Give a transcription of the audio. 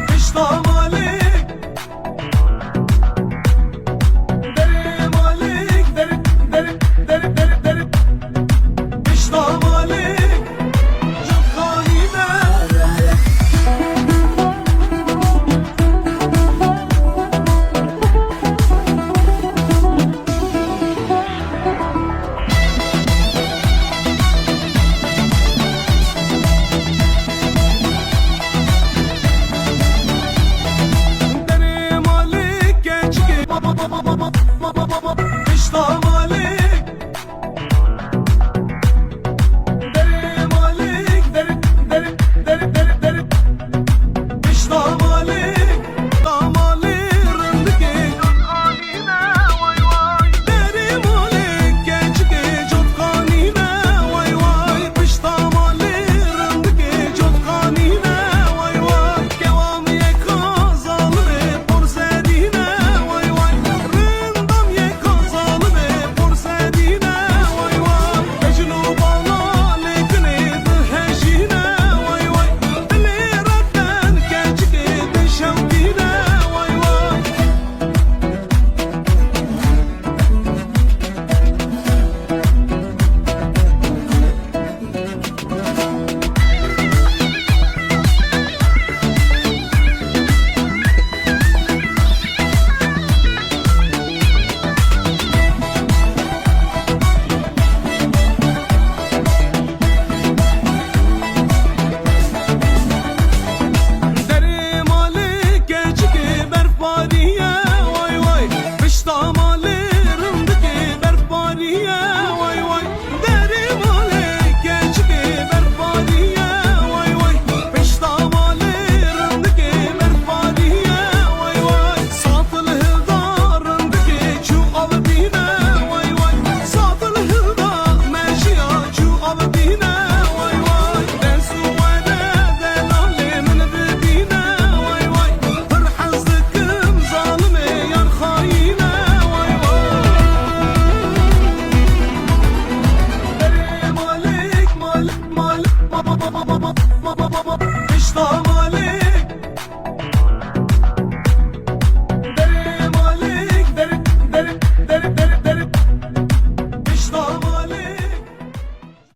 Kışla malik deri malik deri deri deri deri deri Kışla malik çok haline Kışla malik deri malik deri deri deri deri deri Kışla malik damalırındaki haline vay vay deri malik gençki çok haline vay vay Kışla malırındaki çok haline vay vay Kevamiye kazalı porsedine vay vay Rındam ye kazalı porsedine vay vay Mecnun bana lekini heşine vay vay Diliretten gençki şevkine vay vay Deri malik gençki berfariye vay vay Kışla malırındaki berfariye vay vay Deri malik gençki berfariye vay vay Kışla malırındaki berfariye vay vay Satıl hıldarındaki şu abdine vay vay Satıl hılda meşiya şu abdine vay vay Dersu vede delale min dibine vay vay Hır hazdıkım zalime yar haine vay vay Deri malik malik malik Kışla